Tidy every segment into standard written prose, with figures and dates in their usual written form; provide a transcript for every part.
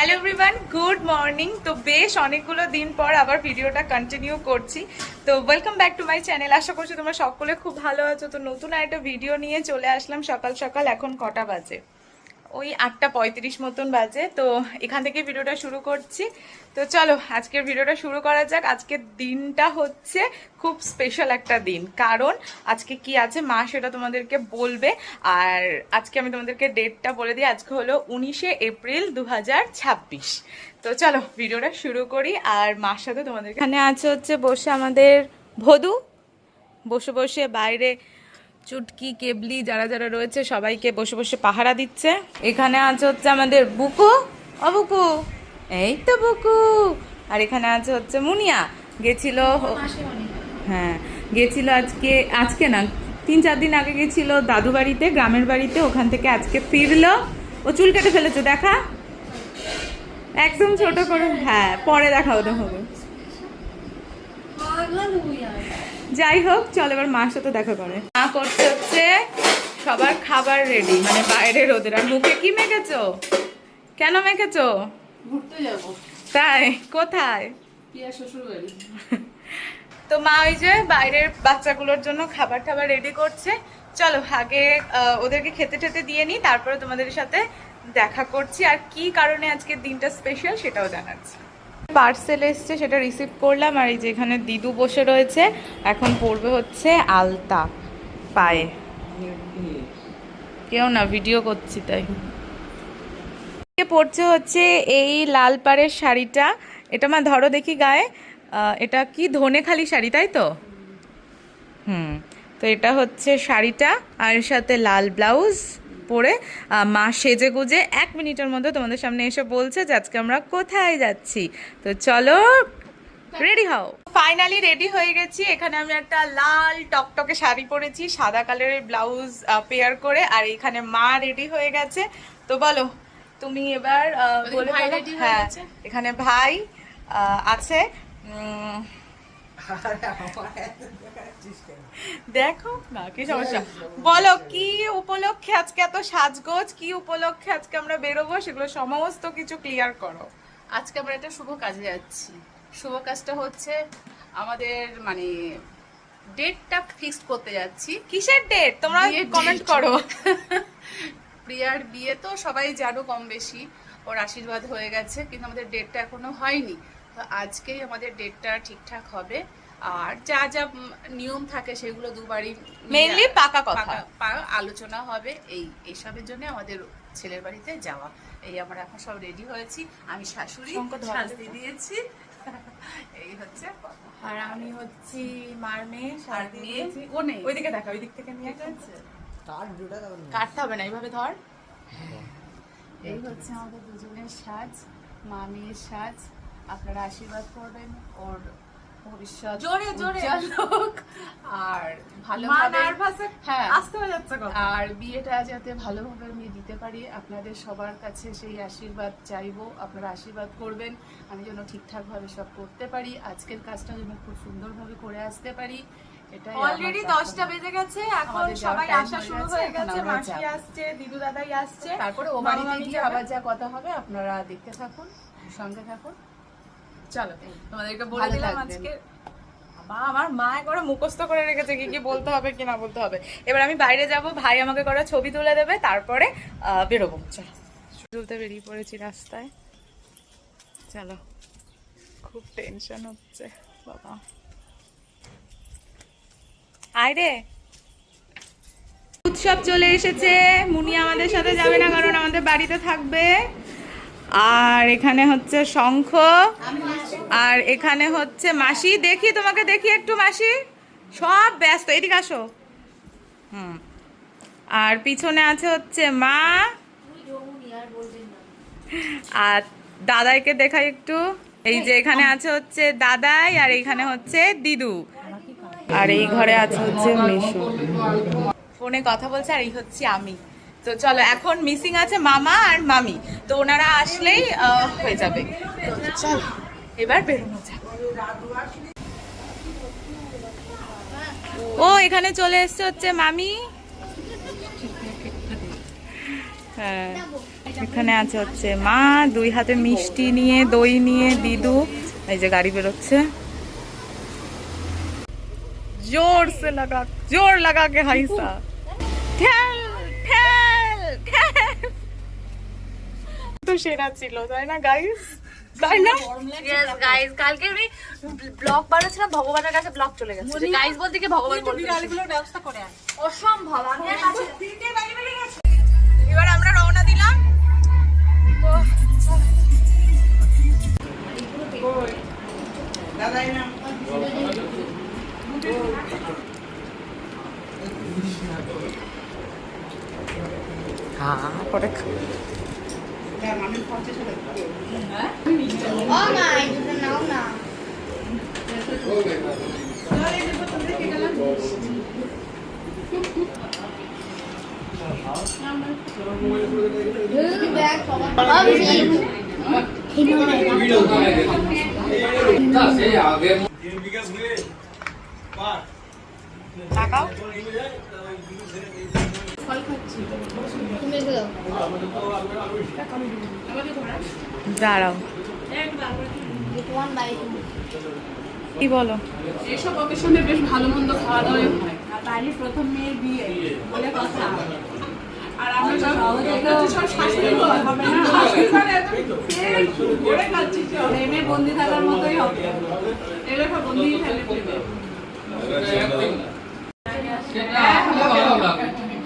Hello everyone, good morning. তো বেশ অনেকগুলো দিন পর আবার ভিডিওটা কন্টিনিউ করছি। তো welcome back to my channel. আশা করছি তোমরা সকলে খুব ভালো আছো। তো নতুন একটা ভিডিও নিয়ে চলে আসলাম সকাল সকাল। এখন কটা বাজে? ওই 8:35 মতন বাজে। তো এখান থেকে ভিডিওটা শুরু করছি। তো চলো আজকের ভিডিওটা শুরু করা যাক। আজকের দিনটা হচ্ছে খুব স্পেশাল একটা দিন, কারণ আজকে কি আছে মা সেটা তোমাদেরকে বলবে। আর আজকে আমি তোমাদেরকে ডেটটা বলে দিই। আজকে হলো 19শে এপ্রিল 2026। তো চলো ভিডিওটা শুরু করি। আর মার সাথে তোমাদেরকে এখানে আছে হচ্ছে বসে আমাদের ভদু, বসে বসে বাইরে চুটকি কেবলি যারা যারা রয়েছে সবাইকে বসে বসে পাহারা দিচ্ছে। এখানে আছে হচ্ছে আমাদের বুকু, ও বুকু, এই তো বুকু। আর এখানে আছে হচ্ছে মুনিয়া, গেছিল, হ্যাঁ গেছিল আজকে না 3-4 দিন আগে গেছিল দাদু বাড়িতে, গ্রামের বাড়িতে। ওখান থেকে আজকে ফিরলো। ও চুল কেটে ফেলেছে, দেখা একদম ছোট করে। হ্যাঁ পরে দেখা ওটা হবে। যাই হোক চল এবার মার সাথে দেখা করে। মা করছে হচ্ছে সবার খাবার রেডি, মানে বাইরে রোদের। আর মুখে কি মেখেছো? কেন মেখেছো? ঘুরতে যাবো। তাই? কোথায়? পিয়া শ্বশুর বাড়ি। তো মা ওই যে বাইরের বাচ্চাগুলোর জন্য খাবার টাবার রেডি করছে। চলো আগে ওদেরকে খেতে টেতে দিয়ে নিই, তারপরে তোমাদের সাথে দেখা করছি। আর কি কারণে আজকের দিনটা স্পেশাল সেটাও জানাচ্ছি। পার্সেল এসছে, সেটা রিসিভ করলাম। আর এই যে এখানে দিদু বসে রয়েছে, এখন পড়বে হচ্ছে আলতা পায়ে। কেউ না, ভিডিও করছি তাই। পড়ছে হচ্ছে এই লাল পাড়ের শাড়িটা। এটা মা ধরো দেখি গায়ে। এটা কি ধনেখালি শাড়ি, তাই তো? তো এটা হচ্ছে শাড়িটা, আর এর সাথে লাল ব্লাউজ পরে মা সেজে গুজে 1 মিনিটের মধ্যে তোমাদের সামনে এসে বলছে যে আজকে আমরা কোথায় যাচ্ছি। তো চলো রেডি হও। ফাইনালি রেডি হয়ে গেছি। এখানে আমি একটা লাল টকটকে শাড়ি পরেছি, সাদা কালারের ব্লাউজ পেয়ার করে। আর এখানে মা রেডি হয়ে গেছে। তো বলো তুমি এবার বলে বলো। হ্যাঁ এখানে ভাই আছে। দেখো না কি সমস্যা, বলো কি উপলক্ষে আজকে এত সাজগোজ, কি উপলক্ষে আজকে আমরা বেরোবো, সেগুলো সমস্ত কিছু ক্লিয়ার করো। আজকে আমরা একটা শুভ কাজে যাচ্ছি। শুভ কাজটা হচ্ছে আমাদের মানে ডেটটা ফিক্সড করতে যাচ্ছি। কিসের ডেট তোমরা কমেন্ট করো। প্রিয়ার বিয়ে তো সবাই জানো কম বেশি, ওর আশীর্বাদ হয়ে গেছে, কিন্তু আমাদের ডেটটা এখনো হয়নি। তো আজকেই আমাদের ডেটটা ঠিকঠাক হবে। আর যা যা নিয়ম থাকে সেগুলো দুবারই মেইনলি পাকা কথা আলোচনা হবে। এইসবের জন্য আমাদের ছেলের বাড়িতে যাওয়া। এই আমরা এখন সব রেডি হয়েছি। আমি শাশুড়ি সাজতে দিয়েছি। এই হচ্ছে আর আমি হচ্ছি মার মেয়ে, আর মেয়ে কোনে ওইদিকে দেখা, ওই দিক থেকে নিয়ে যাচ্ছে। কাটতে হবে না, এইভাবে ধর। এই হচ্ছে আমাদের দুজনের সাজ, মা মেয়ের সাজ। আপনারা আশীর্বাদ করবেন ওর ভবিষ্যৎ জোরে জোরে হোক, আর ভালোভাবে। হ্যাঁ আসতে হয়ে যাচ্ছে কথা। আর বিয়েটা যাতে ভালোভাবে আমি দিতে পারি, আপনাদের সবার কাছে সেই আশীর্বাদ চাইবো। আপনারা আশীর্বাদ করবেন আমি যেন ঠিকঠাক ভাবে সব করতে পারি, আজকের কাজটা যেন খুব সুন্দরভাবে করে আসতে পারি। এটাই অলরেডি 10টা বেজে গেছে, এখন সবাই আসা শুরু হয়ে গেছে। মাসি আসছে, দিদু দাদাই আসছে, তারপরে ও বাড়িতে গিয়ে আবার যা কথা হবে আপনারা দেখতে থাকুন, সঙ্গে থাকুন। চলো তোমাদেরকে বলে দিলাম আজকে। আমার মা একবার মুখস্থ করে রেখেছে কি কি বলতে হবে কি না বলতে হবে। এবার আমি বাইরে যাব, ভাই আমাকে করা ছবি তুলে দেবে, তারপরে বেরোবো। চলো তুলতে বেরিয়ে পড়েছি রাস্তায়। চলো খুব টেনশন হচ্ছে বাবা। আয় রে, উৎসব চলে এসেছে। মুনি আমাদের সাথে যাবে না, কারণ আমাদের বাড়িতে থাকবে। আর এখানে হচ্ছে শঙ্খ, আর এখানে হচ্ছে মাসি। দেখি তোমাকে, দেখি একটু মাসি, সব ব্যস্ত। এদিকে আসো। আর পিছনে আছে হচ্ছে মা, আর দাদাইকে দেখাই একটু। এই যে এখানে আছে হচ্ছে দাদাই, আর এইখানে হচ্ছে দিদু, আর এই ঘরে আছে হচ্ছে মেশো, ফোনে কথা বলছে। আর এই হচ্ছে আমি। তো চলো এখন মিসিং আছে মামা আর মামি, তো ওনারা আসলেই হয়ে যাবে। চলো এবার বেরোনো যাক। ও এখানে চলে এসছে হচ্ছে মামি। হ্যাঁ এখানে আছে হচ্ছে মা, 2 হাতে মিষ্টি নিয়ে, দই নিয়ে, দিদু। এই যে গাড়ি বেরোচ্ছে। জোর লাগা কে হাইসা। ঠেল ঠেল ঠেল। তো সেরা ছিল তাই না গাইস? তাই না? Yes, guys, কালকে আমি ব্লগ বানাচ্ছিলাম, ভগবানের কাছে ব্লগ চলে গেছে। গাইস বলতে কি ভগবান বলতে বিড়ালগুলোর ব্যবস্থা করে আয়। অসম্ভব। আমি আর কাছে এবার আমরা রওনা দিলাম। পরে টাকাও দাঁড়াও, কি বলো? এইসব অকেশনে বেশ ভালো মন্দ খাওয়া দাওয়াই হয়। আর বাড়ির প্রথম মেয়ের বিয়ে বলে কথা। আর আমরা সব শাশুড়ি ঘর হবে না, শাশুড়ি ঘরে এত পেট ভরে খাচ্ছি, প্রেমে বন্দি থাকার মতোই হবে। এলাকা বন্দি ফেলে দেবে।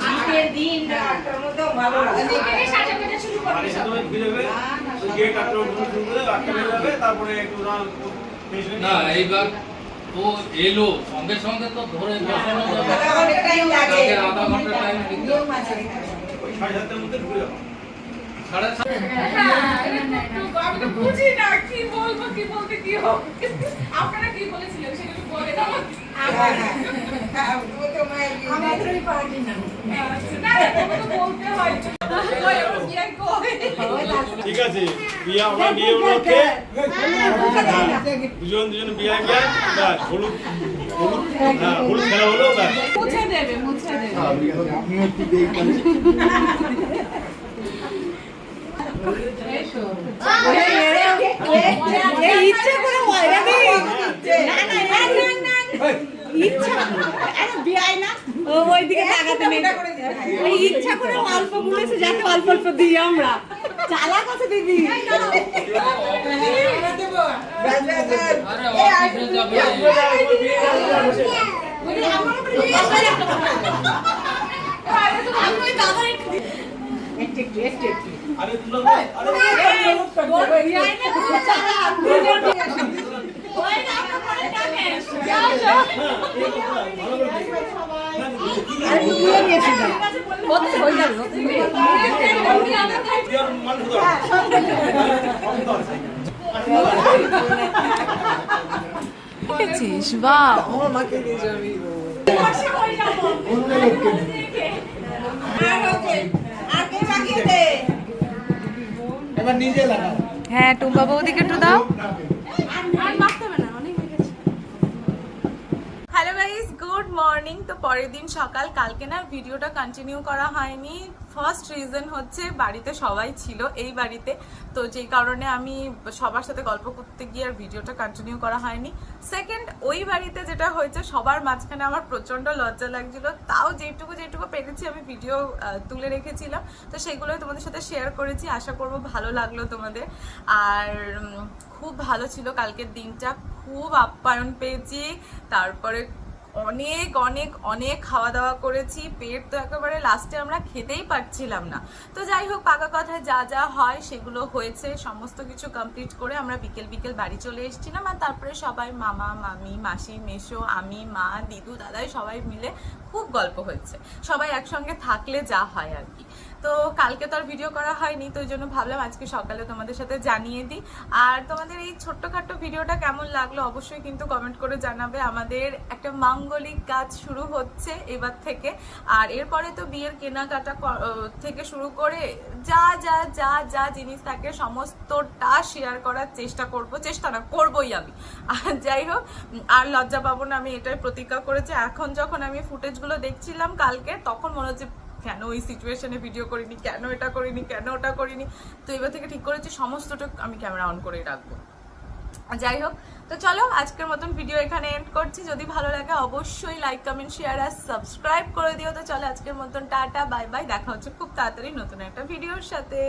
আজকের দিন ডাক্তার মতো ভালো লাগে। সাজা করে শুরু করবে। গেট আটটা শুরু করে আটটা বেজে যাবে, তারপরে একটু না এইবার ও এলো সঙ্গে সঙ্গে তো ধরে বসানো যাবে তাকে আধা ঘন্টা টাইম দিতে হবে। 7:30 মধ্যে ঢুকে যাবো। 7:30 বুঝি না কি বলবো, কি বলতে কি হবে। আপনারা কি বলেছিলেন সেটা একটু বলে দাও। আমাদেরই পার্টি না। না এটা তো বলতে হয়। কই ওর বিয়ে কই? ঠিক আছে, বিয়ে আমরা নিয়ে ওকে দুজন বিয়ে গিয়ে ব্যাস হলুদ খেলা হলো ব্যাস। মুছে দেবে, মুছে দেবে। ইচ্ছা করে হয় না ইচ্ছা বিয়াই না ওইদিকে তাকাতে নেই, ওই ইচ্ছা করে অল্প বলেছে যাতে অল্প অল্প দিই আমরা। চালাক আছে দিদি। আরে অফিসে যাবে আরে তুলো দেখেছিস? বাহ, এবার নিজে লাগাও। হ্যাঁ টুম্পা বৌদিকে একটু দাও। Hello guys, good morning. তো পরের দিন সকাল, কালকে না ভিডিওটা কন্টিনিউ করা হয়নি। ফার্স্ট রিজন হচ্ছে বাড়িতে সবাই ছিল এই বাড়িতে, তো যেই কারণে আমি সবার সাথে গল্প করতে গিয়ে আর ভিডিওটা কন্টিনিউ করা হয়নি। সেকেন্ড, ওই বাড়িতে যেটা হয়েছে সবার মাঝখানে আমার প্রচণ্ড লজ্জা লাগছিল, তাও যেটুকু পেরেছি আমি ভিডিও তুলে রেখেছিলাম, তো সেগুলোই তোমাদের সাথে শেয়ার করেছি। আশা করবো ভালো লাগলো তোমাদের। আর খুব ভালো ছিল কালকের দিনটা, খুব আপ্যায়ন পেয়েছি। তারপরে অনেক অনেক অনেক খাওয়া দাওয়া করেছি, পেট তো একেবারে লাস্টে আমরা খেতেই পারছিলাম না। তো যাই হোক, পাকা কথায় যা যা হয় সেগুলো হয়েছে। সমস্ত কিছু কমপ্লিট করে আমরা বিকেল বাড়ি চলে এসেছিলাম। আর তারপরে সবাই মামা মামি মাসি মেশো আমি মা দিদু দাদাই সবাই মিলে খুব গল্প হয়েছে। সবাই একসঙ্গে থাকলে যা হয় আর কি। তো কালকে তো আর ভিডিও করা হয়নি, তো ওই জন্য ভাবলাম আজকে সকালে তোমাদের সাথে জানিয়ে দিই। আর তোমাদের এই ছোট্টখাট্ট ভিডিওটা কেমন লাগলো অবশ্যই কিন্তু কমেন্ট করে জানাবে। আমাদের একটা মাঙ্গলিক কাজ শুরু হচ্ছে এবার থেকে, আর এরপরে তো বিয়ের কেনাকাটা থেকে শুরু করে যা যা যা যা জিনিস থাকে সমস্তটা শেয়ার করার চেষ্টা করবোই আমি। আর যাই হোক, আর লজ্জা পাবো না, আমি এটাই প্রতিজ্ঞা করেছি। এখন যখন আমি ফুটেজগুলো দেখছিলাম কালকে, তখন মনে হচ্ছে কেন ওই সিচুয়েশনে ভিডিও করিনি, কেন এটা করিনি, কেন ওটা করিনি। তো এবার থেকে ঠিক করেছি সমস্তটা আমি ক্যামেরা অন করেই রাখবো। যাই হোক, তো চলো আজকের মতন ভিডিও এখানে এন্ড করছি। যদি ভালো লাগে অবশ্যই লাইক, কমেন্ট, শেয়ার আর সাবস্ক্রাইব করে দিও। তো চলো আজকের মতন টাটা, বাই বাই, দেখা হচ্ছে খুব তাড়াতাড়ি নতুন একটা ভিডিওর সাথে।